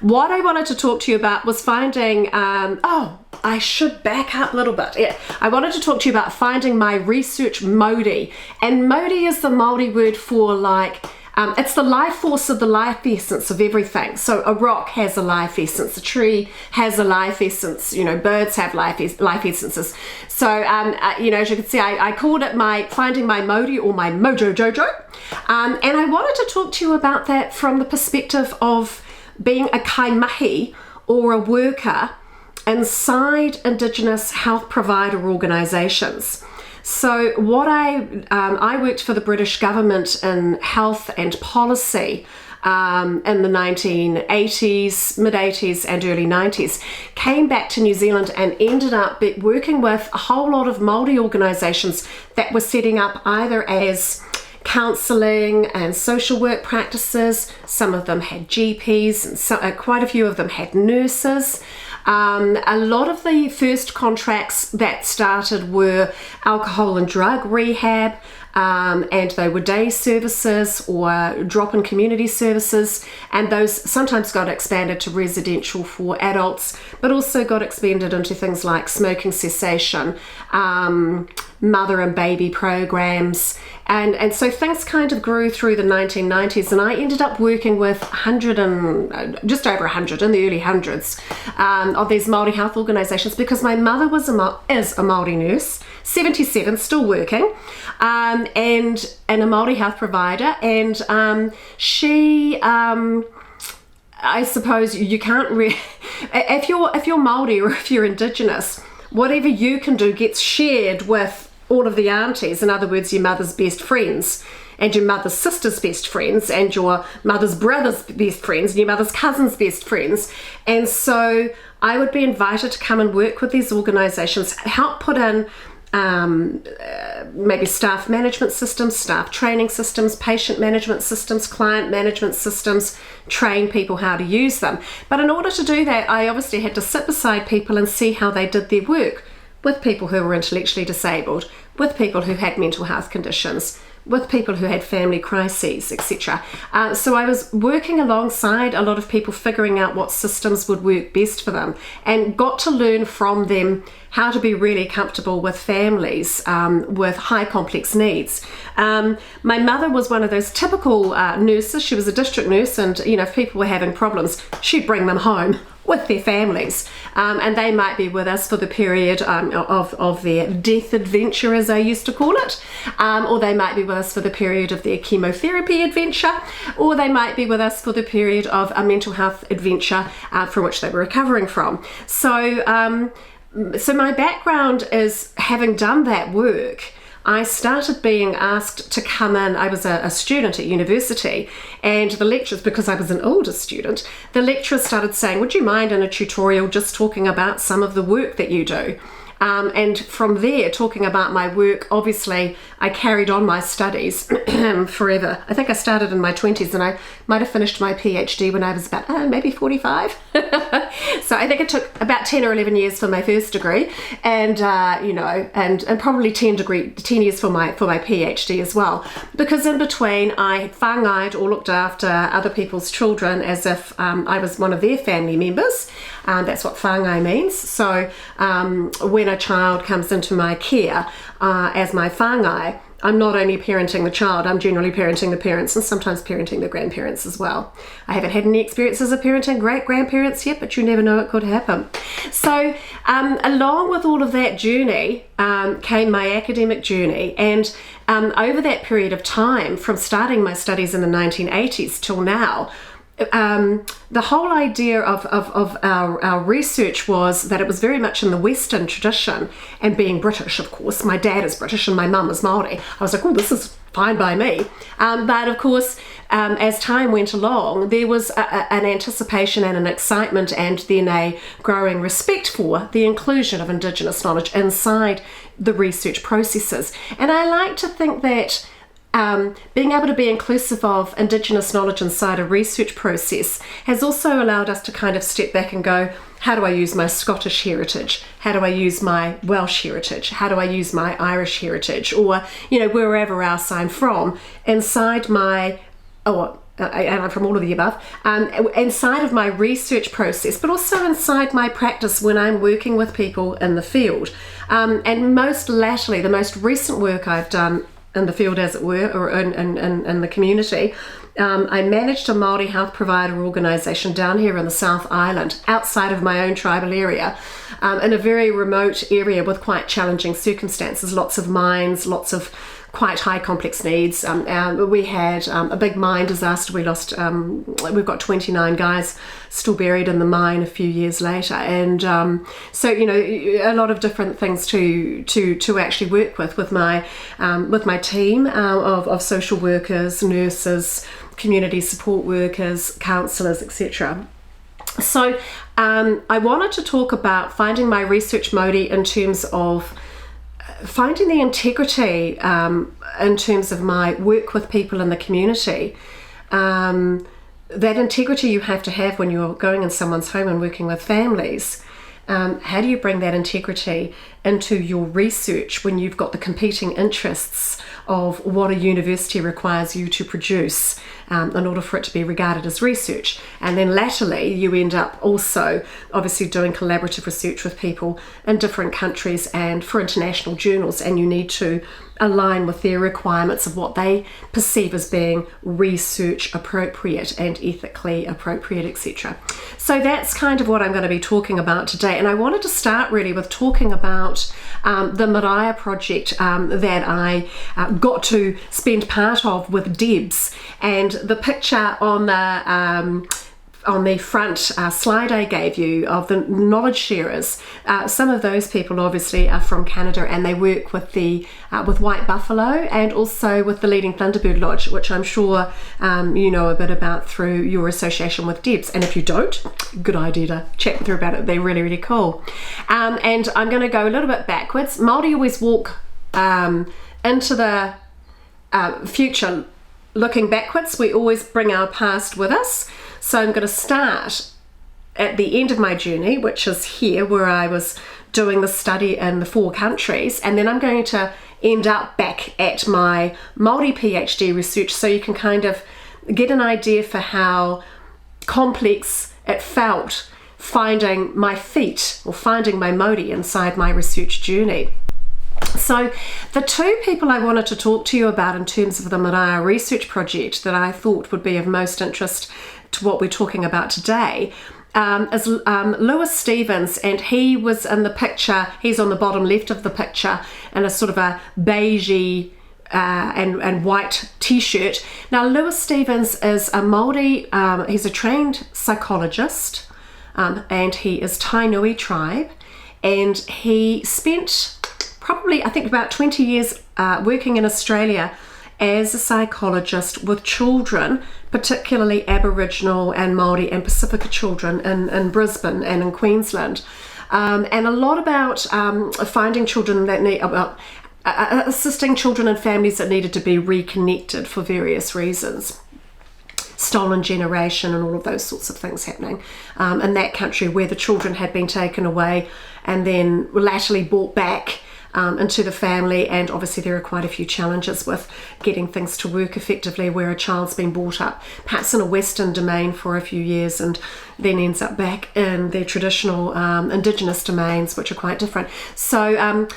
what I wanted to talk to you about was finding, I should back up a little bit. Yeah, I wanted to talk to you about finding my research Māori. And Māori is the Māori word for like, it's the life force of the life essence of everything. So a rock has a life essence, a tree has a life essence, you know, birds have life essences. So, you know, as you can see, I called it finding my Māori or my Mojo Jojo. And I wanted to talk to you about that from the perspective of being a kaimahi or a worker inside Indigenous health provider organisations. So what I worked for the British government in health and policy in the 1980s, mid-80s and early 90s, came back to New Zealand and ended up working with a whole lot of Māori organisations that were setting up either as counselling and social work practices. Some of them had GPs and quite a few of them had nurses. A lot of the first contracts that started were alcohol and drug rehab, and they were day services or drop-in community services, and those sometimes got expanded to residential for adults, but also got expanded into things like smoking cessation, mother and baby programs, and so things kind of grew through the 1990s, and I ended up working with just over 100 in the early hundreds of these Māori health organisations, because my mother is a Māori nurse, 77, still working, and a Māori health provider, and she, I suppose you can't if you're Māori or if you're Indigenous, whatever you can do gets shared with all of the aunties. In other words, your mother's best friends and your mother's sister's best friends and your mother's brother's best friends and your mother's cousin's best friends. And so I would be invited to come and work with these organisations, help put in maybe staff management systems, staff training systems, patient management systems, client management systems, train people how to use them. But in order to do that, I obviously had to sit beside people and see how they did their work, with people who were intellectually disabled, with people who had mental health conditions, with people who had family crises, etc. So I was working alongside a lot of people, figuring out what systems would work best for them, and got to learn from them how to be really comfortable with families with high complex needs. My mother was one of those typical nurses. She was a district nurse, and you know, if people were having problems, she'd bring them home with their families, and they might be with us for the period of their death adventure, as I used to call it, or they might be with us for the period of their chemotherapy adventure, or they might be with us for the period of a mental health adventure from which they were recovering from. So my background is, having done that work, I started being asked to come in. I was a student at university, and the lecturers, because I was an older student, the lecturers started saying, would you mind in a tutorial just talking about some of the work that you do? And from there, talking about my work, obviously I carried on my studies forever. I think I started in my 20s, and I might have finished my PhD when I was about maybe 45. So I think it took about 10 or 11 years for my first degree, and you know, and probably 10 years for my PhD as well, because in between I had whāngaid or looked after other people's children as if I was one of their family members. That's what whāngai means. So when a child comes into my care as my whāngai, I'm not only parenting the child, I'm generally parenting the parents, and sometimes parenting the grandparents as well. I haven't had any experiences of parenting great-grandparents yet, but you never know, it could happen. So along with all of that journey came my academic journey, and over that period of time, from starting my studies in the 1980s till now, the whole idea of our research was that it was very much in the Western tradition, and being British, of course, my dad is British and my mum is Māori. I was like, oh, this is fine by me. But of course, as time went along, there was an anticipation and an excitement, and then a growing respect for the inclusion of Indigenous knowledge inside the research processes. And I like to think that being able to be inclusive of Indigenous knowledge inside a research process has also allowed us to kind of step back and go, how do I use my Scottish heritage? How do I use my Welsh heritage? How do I use my Irish heritage? Or, you know, wherever else I'm from, inside my, or and I'm from all of the above, inside of my research process, but also inside my practice when I'm working with people in the field. And most latterly, the most recent work I've done in the field, as it were, or in the community, I managed a Māori health provider organisation down here in the South Island, outside of my own tribal area, in a very remote area with quite challenging circumstances, lots of mines, lots of quite high complex needs. We had a big mine disaster. We lost, we've got 29 guys still buried in the mine a few years later. And so, you know, a lot of different things to actually work with my team of social workers, nurses, community support workers, counsellors, etc. So I wanted to talk about finding my research modi in terms of finding the integrity in terms of my work with people in the community. That integrity you have to have when you're going in someone's home and working with families. How do you bring that integrity into your research when you've got the competing interests of what a university requires you to produce in order for it to be regarded as research? And then latterly you end up also obviously doing collaborative research with people in different countries and for international journals, and you need to align with their requirements of what they perceive as being research appropriate and ethically appropriate, etc. So that's kind of what I'm going to be talking about today. And I wanted to start really with talking about the Maraea project that I got to spend part of with Debs, and the picture on the front slide I gave you of the knowledge sharers. Some of those people obviously are from Canada, and they work with the with White Buffalo and also with the leading Thunderbird Lodge, which I'm sure you know a bit about through your association with Debs. And if you don't, good idea to chat with her about it. They're really, really cool. And I'm going to go a little bit backwards. Māori always walk into the future looking backwards. We always bring our past with us. So I'm going to start at the end of my journey, which is here, where I was doing the study in the 4 countries, and then I'm going to end up back at my Māori PhD research, so you can kind of get an idea for how complex it felt finding my feet or finding my Māori inside my research journey. So the 2 people I wanted to talk to you about in terms of the Maraea research project that I thought would be of most interest to what we're talking about today is Lewis Stevens, and he was in the picture. He's on the bottom left of the picture in a sort of a beigey and white t-shirt. Now Lewis Stevens is a Māori, he's a trained psychologist, and he is Tainui tribe, and he spent probably, I think, about 20 years working in Australia as a psychologist with children, particularly Aboriginal and Māori and Pacifica children in Brisbane and in Queensland. And a lot about finding children that need, about assisting children and families that needed to be reconnected for various reasons. Stolen generation and all of those sorts of things happening in that country, where the children had been taken away and then latterly brought back into the family. And obviously there are quite a few challenges with getting things to work effectively where a child's been brought up perhaps in a Western domain for a few years and then ends up back in their traditional Indigenous domains, which are quite different. So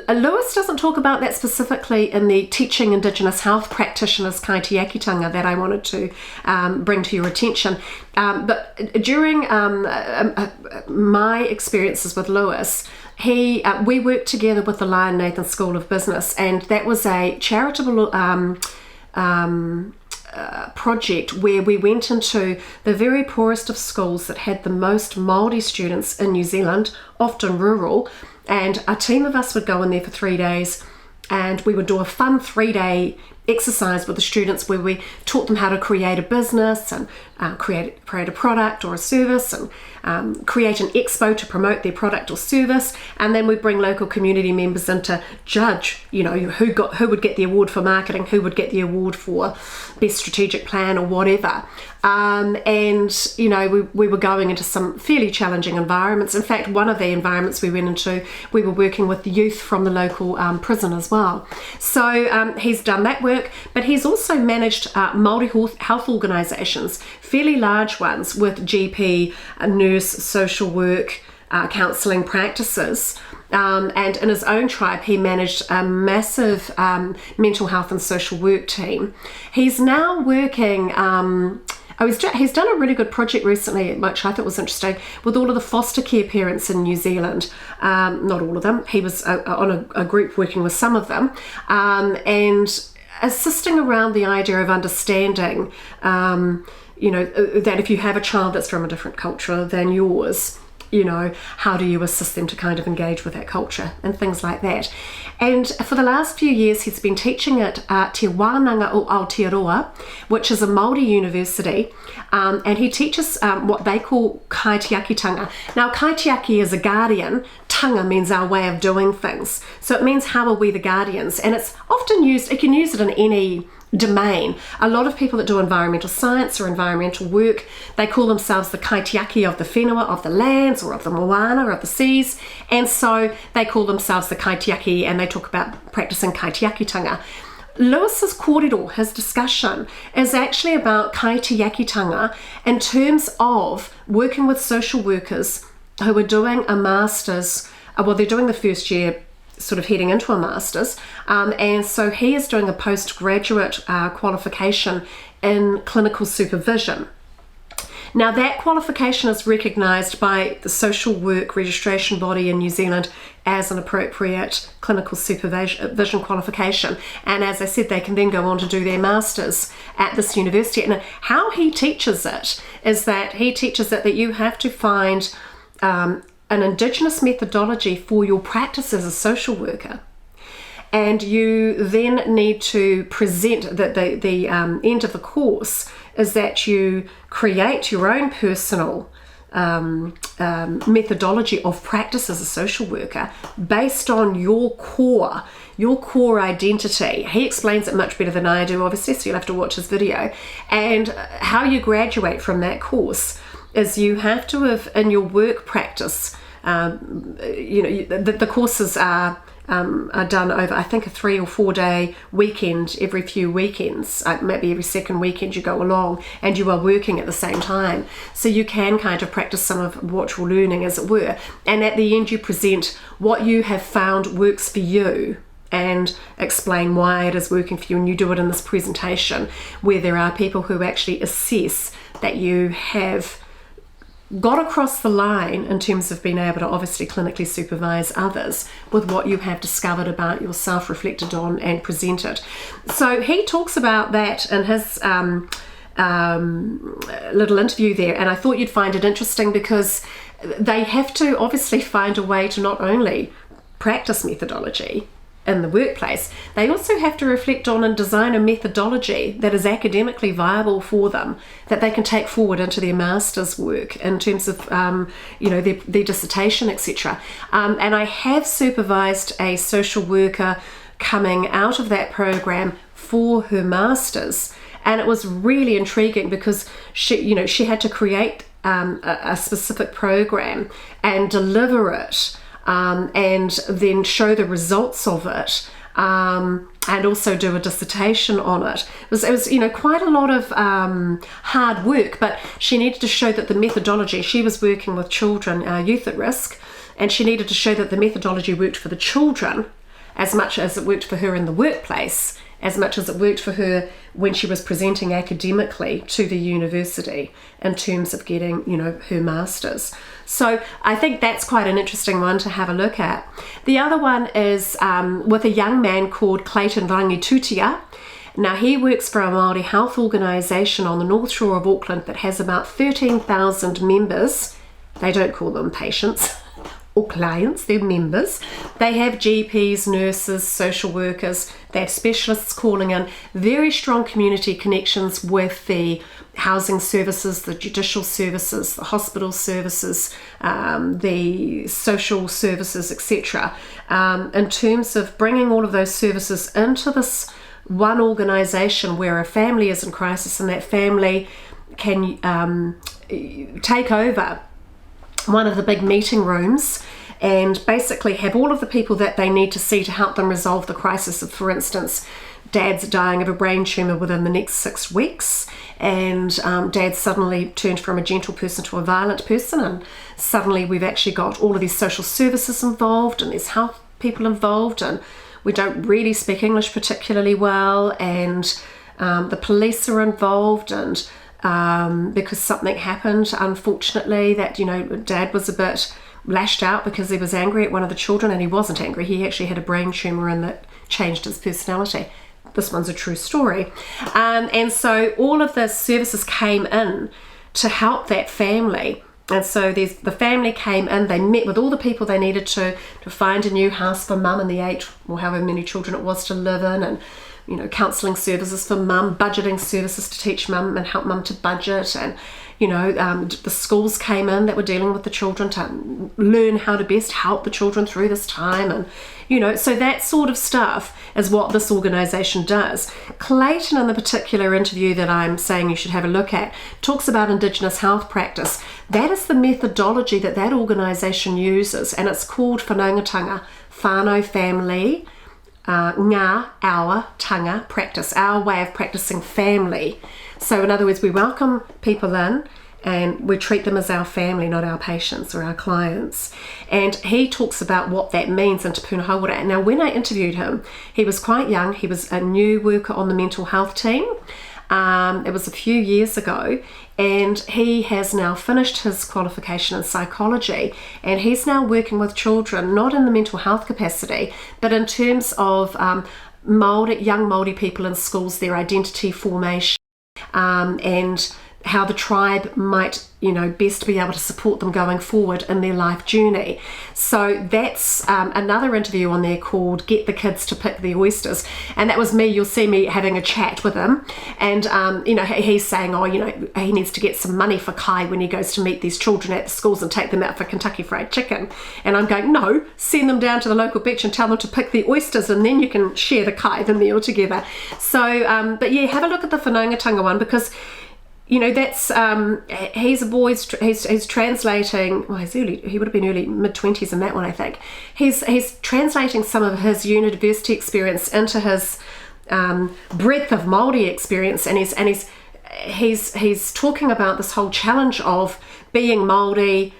Lewis doesn't talk about that specifically in the Teaching Indigenous Health Practitioners kaitiakitanga that I wanted to bring to your attention. But during my experiences with Lewis, we worked together with the Lion Nathan School of Business, and that was a charitable project where we went into the very poorest of schools that had the most Māori students in New Zealand, often rural, and a team of us would go in there for 3 days, and we would do a fun 3-day exercise with the students where we taught them how to create a business and create a product or a service, and create an expo to promote their product or service, and then we bring local community members in to judge, you know, who would get the award for marketing, who would get the award for best strategic plan or whatever. And, you know, we were going into some fairly challenging environments. In fact, one of the environments we went into, we were working with the youth from the local prison as well. So he's done that work, but he's also managed Māori health organisations, fairly large ones with GP, nurse, social work, counselling practices. And in his own tribe, he managed a massive mental health and social work team. He's now working... he's done a really good project recently, which I thought was interesting, with all of the foster care parents in New Zealand. Not all of them. He was on a group working with some of them, and assisting around the idea of understanding, you know, that if you have a child that's from a different culture than yours, you know, how do you assist them to kind of engage with that culture and things like that. And for the last few years, he's been teaching at Te Wānanga o Aotearoa, which is a Māori university, and he teaches what they call kaitiakitanga. Now, kaitiaki is a guardian. Tanga means our way of doing things. So it means how are we the guardians? And it's often used, you can use it in any domain. A lot of people that do environmental science or environmental work, they call themselves the kaitiaki of the whenua, of the lands, or of the moana, or of the seas, and so they call themselves the kaitiaki, and they talk about practicing kaitiakitanga. Lewis's kōrero, his discussion, is actually about kaitiakitanga in terms of working with social workers who are doing a master's, well, they're doing the first year, sort of heading into a master's, and so he is doing a postgraduate qualification in clinical supervision. Now, that qualification is recognised by the social work registration body in New Zealand as an appropriate clinical supervision qualification, and as I said, they can then go on to do their masters at this university. And how he teaches it is that he teaches it that you have to find an Indigenous methodology for your practice as a social worker, and you then need to present that the end of the course is that you create your own personal methodology of practice as a social worker based on your core identity. He explains it much better than I do, obviously, so you'll have to watch his video. And how you graduate from that course is you have to have, in your work practice, you know, the courses are done over, I think, a 3 or 4 day weekend every few weekends, maybe every second weekend you go along, and you are working at the same time. So you can kind of practice some of what you're learning, as it were. And at the end, you present what you have found works for you and explain why it is working for you. And you do it in this presentation where there are people who actually assess that you have got across the line in terms of being able to obviously clinically supervise others with what you have discovered about yourself, reflected on and presented. So he talks about that in his little interview there, and I thought you'd find it interesting because they have to obviously find a way to not only practice methodology in the workplace, they also have to reflect on and design a methodology that is academically viable for them, that they can take forward into their master's work in terms of you know, their dissertation, etc. And I have supervised a social worker coming out of that program for her master's, and it was really intriguing because she had to create a specific program and deliver it, and then show the results of it, and also do a dissertation on it. It was quite a lot of hard work, but she needed to show that the methodology, she was working with children, youth at risk, and she needed to show that the methodology worked for the children as much as it worked for her in the workplace, as much as it worked for her when she was presenting academically to the university in terms of getting, her master's. So I think that's quite an interesting one to have a look at. The other one is with a young man called Clayton Rangitutia. Now, he works for a Māori health organisation on the North Shore of Auckland that has about 13,000 members. They don't call them patients or clients, they're members. They have GPs, nurses, social workers, they have specialists calling in, very strong community connections with the housing services, the judicial services, the hospital services, the social services, etc. In terms of bringing all of those services into this one organisation where a family is in crisis and that family take over one of the big meeting rooms and basically have all of the people that they need to see to help them resolve the crisis of, for instance, Dad's dying of a brain tumour within the next 6 weeks, and Dad suddenly turned from a gentle person to a violent person, and suddenly we've actually got all of these social services involved and there's health people involved, and we don't really speak English particularly well, and the police are involved, and because something happened, unfortunately, that, you know, Dad was a bit lashed out because he was angry at one of the children, and he wasn't angry, he actually had a brain tumour and that changed his personality. This one's a true story. And so all of the services came in to help that family. And so the family came in, they met with all the people they needed to find a new house for mum and the 8 or however many children it was to live in, and, you know, counselling services for mum, budgeting services to teach mum and help mum to budget, and, you know, the schools came in that were dealing with the children to learn how to best help the children through this time, and, you know, so that sort of stuff is what this organisation does. Clayton, in the particular interview that I'm saying you should have a look at, talks about Indigenous health practice. That is the methodology that organisation uses, and it's called whanaungatanga, whānau family, ngā, our, tanga, practice, our way of practicing family. So in other words, we welcome people in and we treat them as our family, not our patients or our clients. And he talks about what that means in Te Puna Hauora. Now, when I interviewed him, he was quite young. He was a new worker on the mental health team. It was a few years ago, and he has now finished his qualification in psychology, and he's now working with children, not in the mental health capacity, but in terms of young Māori people in schools, their identity formation, and how the tribe might, you know, best be able to support them going forward in their life journey. So that's another interview on there called Get the Kids to Pick the Oysters, and that was me. You'll see me having a chat with him, and you know, he's saying, oh, you know, he needs to get some money for Kai when he goes to meet these children at the schools and take them out for Kentucky Fried Chicken. And I'm going, no, send them down to the local beach and tell them to pick the oysters, and then you can share the meal together. So but yeah, have a look at the whanaungatanga one, because, you know, that's he's a boy. He's translating. Well, he would have been early mid-20s in that one, I think. He's translating some of his university experience into his breadth of Māori experience, and he's talking about this whole challenge of being Māori,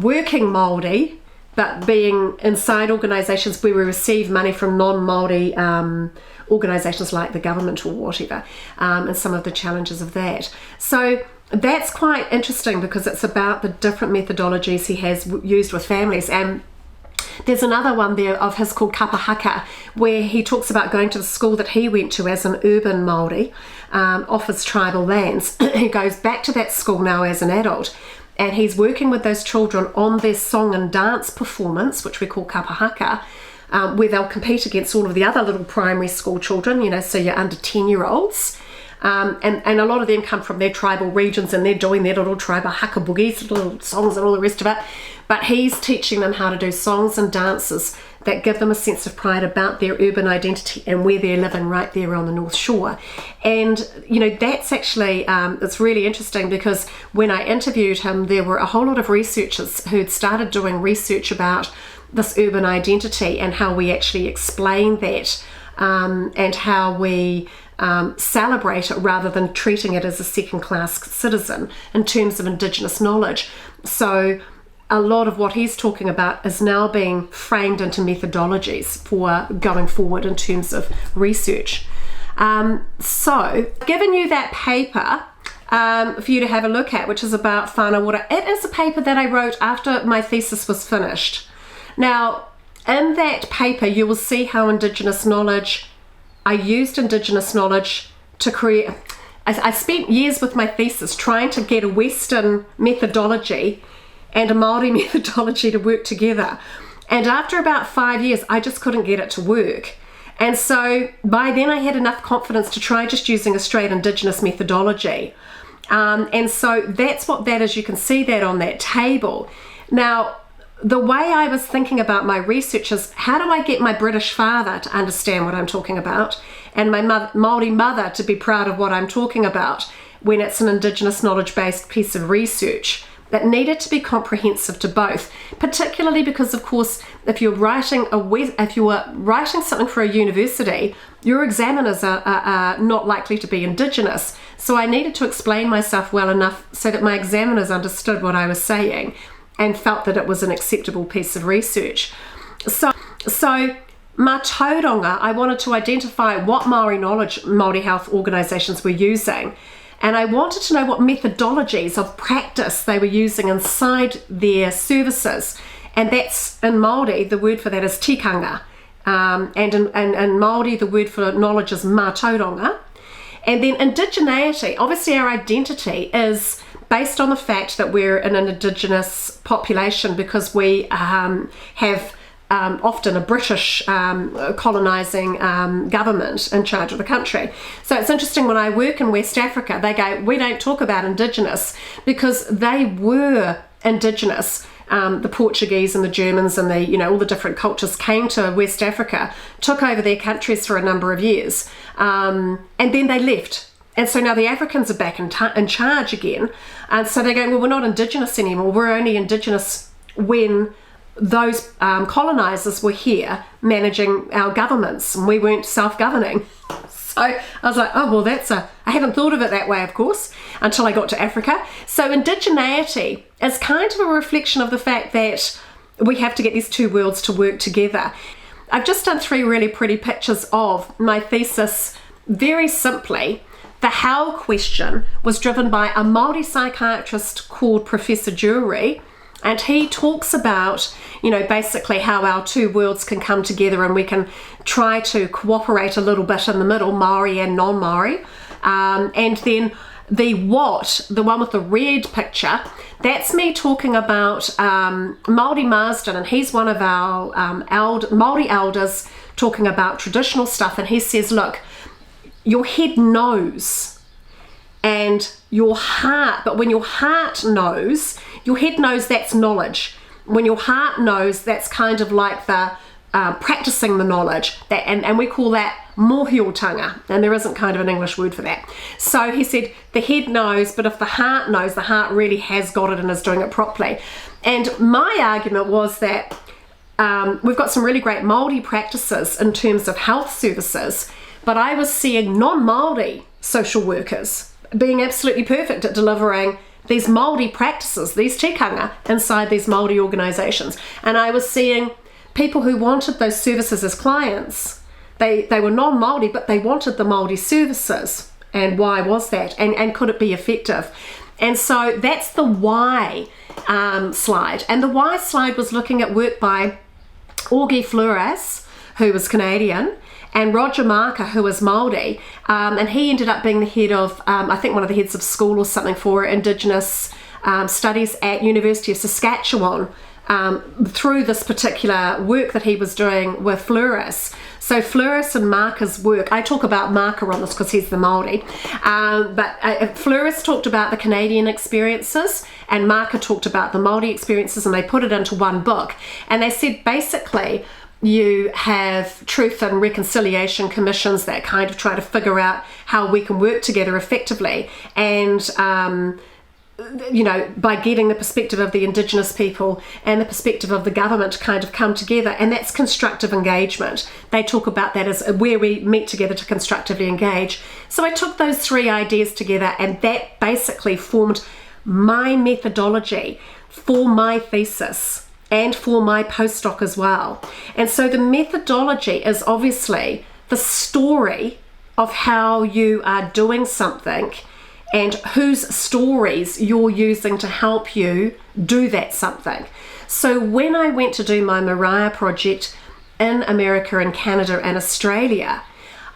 working Māori, but being inside organisations where we receive money from non-Māori organisations like the government or whatever, and some of the challenges of that. So that's quite interesting, because it's about the different methodologies he has used with families. And there's another one there of his called Kapahaka, where he talks about going to the school that he went to as an urban Māori, off his tribal lands. He goes back to that school now as an adult, and he's working with those children on their song and dance performance, which we call Kapahaka, where they'll compete against all of the other little primary school children, you know, so you're under 10-year-olds. And a lot of them come from their tribal regions, and they're doing their little tribal haka boogies, little songs and all the rest of it. But he's teaching them how to do songs and dances that give them a sense of pride about their urban identity and where they're living right there on the North Shore. And, you know, that's actually, it's really interesting, because when I interviewed him, there were a whole lot of researchers who'd started doing research about this urban identity and how we actually explain that, and how we celebrate it rather than treating it as a second-class citizen in terms of Indigenous knowledge. So a lot of what he's talking about is now being framed into methodologies for going forward in terms of research. So given you that paper for you to have a look at, which is about whānau ora. It is a paper that I wrote after my thesis was finished. Now, in that paper, you will see how Indigenous knowledge, I used Indigenous knowledge to create, I spent years with my thesis trying to get a Western methodology and a Māori methodology to work together. And after about 5 years, I just couldn't get it to work. And so by then I had enough confidence to try just using a straight Indigenous methodology. And so that's what that is. You can see that on that table. Now, the way I was thinking about my research is, how do I get my British father to understand what I'm talking about, and my Māori mother to be proud of what I'm talking about? when it's an Indigenous knowledge-based piece of research. That needed to be comprehensive to both, particularly because, of course, if you were writing something for a university, your examiners are not likely to be Indigenous. So I needed to explain myself well enough so that my examiners understood what I was saying and felt that it was an acceptable piece of research. So mā tauranga, I wanted to identify what Māori knowledge Māori health organisations were using. And I wanted to know what methodologies of practice they were using inside their services. And that's, in Māori, the word for that is tikanga. And in Māori, the word for knowledge is mā tauranga. And then indigeneity, obviously our identity is based on the fact that we're an Indigenous population because we have often a British colonising government in charge of the country. So it's interesting, when I work in West Africa, they go, we don't talk about Indigenous because they were Indigenous. The Portuguese and the Germans and all the different cultures came to West Africa, took over their countries for a number of years, and then they left. And so now the Africans are back in charge again. And so they go, well, we're not Indigenous anymore. We're only Indigenous when those colonisers were here managing our governments and we weren't self-governing. So I was like, oh, well, I haven't thought of it that way, of course, until I got to Africa. So indigeneity is kind of a reflection of the fact that we have to get these two worlds to work together. I've just done 3 really pretty pictures of my thesis. Very simply, the how question was driven by a Māori psychiatrist called Professor Jury. And he talks about, basically how our two worlds can come together and we can try to cooperate a little bit in the middle, Māori and non-Māori. And then the one with the red picture, that's me talking about Māori Marsden, and he's one of our Māori elders talking about traditional stuff. And he says, look, your head knows and your heart, but when your heart knows, your head knows, that's knowledge. When your heart knows, that's kind of like the practicing the knowledge, and we call that mōhiotanga, and there isn't kind of an English word for that. So he said the head knows, but if the heart knows, the heart really has got it and is doing it properly. And my argument was that we've got some really great Māori practices in terms of health services, but I was seeing non-Māori social workers being absolutely perfect at delivering these Māori practices, these tikanga, inside these Māori organisations. And I was seeing people who wanted those services as clients. They were non-Māori, but they wanted the Māori services. And why was that? And could it be effective? And so that's the why slide. And the why slide was looking at work by Augie Flores, who was Canadian, and Roger Marker, who was Māori, and he ended up being the head of, I think one of the heads of school or something for Indigenous studies at University of Saskatchewan, through this particular work that he was doing with Flores. So Flores and Marker's work, I talk about Marker on this because he's the Māori, but Flores talked about the Canadian experiences and Marker talked about the Māori experiences, and they put it into one book. And they said basically, you have truth and reconciliation commissions that kind of try to figure out how we can work together effectively, and by getting the perspective of the Indigenous people and the perspective of the government to kind of come together, and that's constructive engagement. They talk about that as where we meet together to constructively engage. So I took those 3 ideas together, and that basically formed my methodology for my thesis and for my postdoc as well. And so the methodology is obviously the story of how you are doing something and whose stories you're using to help you do that something. So when I went to do my Mariah project in America and Canada and Australia,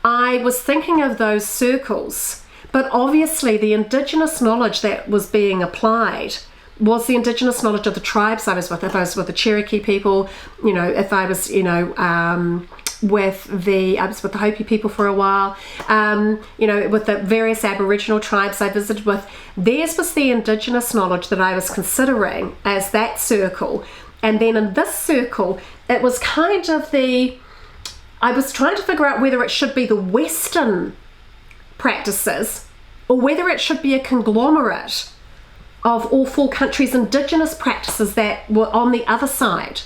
I was thinking of those circles, but obviously the Indigenous knowledge that was being applied was the Indigenous knowledge of the tribes I was with. If I was with the Cherokee people, if I was, I was with the Hopi people for a while, with the various Aboriginal tribes I visited with, theirs was the Indigenous knowledge that I was considering as that circle. And then in this circle, it was kind of I was trying to figure out whether it should be the Western practices or whether it should be a conglomerate of all 4 countries' Indigenous practices that were on the other side.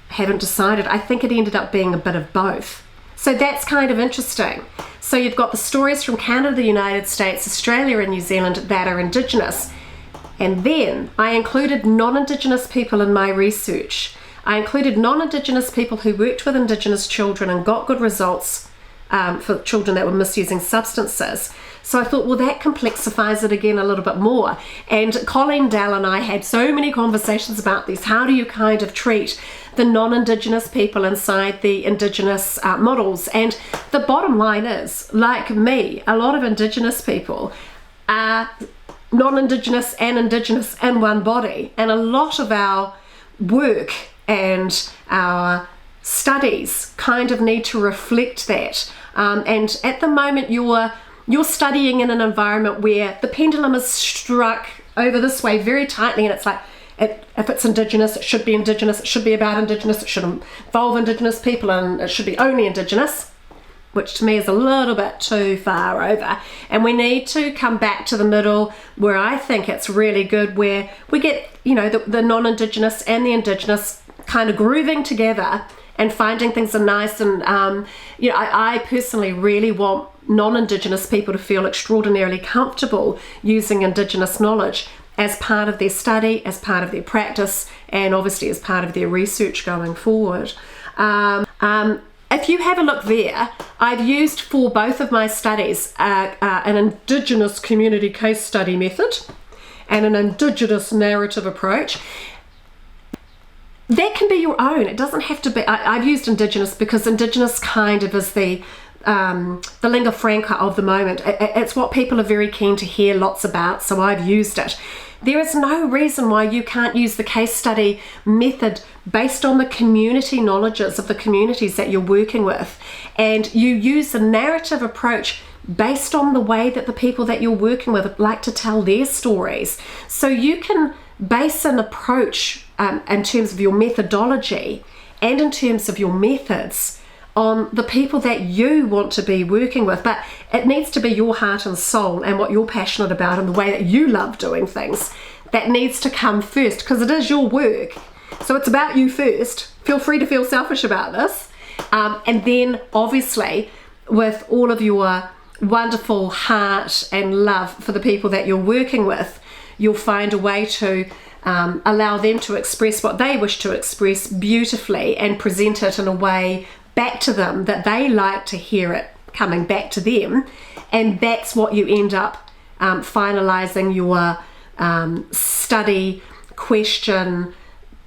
Haven't decided. I think it ended up being a bit of both. So that's kind of interesting. So you've got the stories from Canada, the United States, Australia and New Zealand that are Indigenous. And then I included non-Indigenous people in my research. I included non-Indigenous people who worked with Indigenous children and got good results for children that were misusing substances. So I thought, well, that complexifies it again a little bit more. And Colleen Dell and I had so many conversations about this. How do you kind of treat the non-Indigenous people inside the Indigenous models? And the bottom line is, like me, a lot of Indigenous people are non-Indigenous and Indigenous in one body. And a lot of our work and our studies kind of need to reflect that. And at the moment, you're studying in an environment where the pendulum is struck over this way very tightly, and it's like, if it's Indigenous, it should be Indigenous, it should be about Indigenous, it should involve Indigenous people, and it should be only Indigenous, which to me is a little bit too far over. And we need to come back to the middle, where I think it's really good, where we get, the non-Indigenous and the Indigenous kind of grooving together and finding things are nice. And I personally really want non-Indigenous people to feel extraordinarily comfortable using Indigenous knowledge as part of their study, as part of their practice, and obviously as part of their research going forward. If you have a look there, I've used for both of my studies an Indigenous community case study method and an Indigenous narrative approach. That can be your own. It doesn't have to be. I've used Indigenous because Indigenous kind of is the lingua franca of the moment. It's what people are very keen to hear lots about, so I've used it. There is no reason why you can't use the case study method based on the community knowledges of the communities that you're working with, and you use the narrative approach based on the way that the people that you're working with like to tell their stories. So you can base an approach in terms of your methodology and in terms of your methods on the people that you want to be working with, but it needs to be your heart and soul and what you're passionate about and the way that you love doing things. That needs to come first, because it is your work, so it's about you first. Feel free to feel selfish about this, and then obviously with all of your wonderful heart and love for the people that you're working with, you'll find a way to allow them to express what they wish to express beautifully and present it in a way back to them that they like to hear it coming back to them. And that's what you end up finalizing your study, question,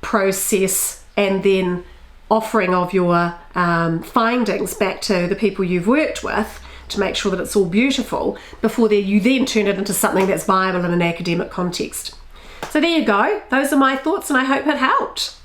process, and then offering of your findings back to the people you've worked with to make sure that it's all beautiful before you then turn it into something that's viable in an academic context. So there you go. Those are my thoughts, and I hope it helped.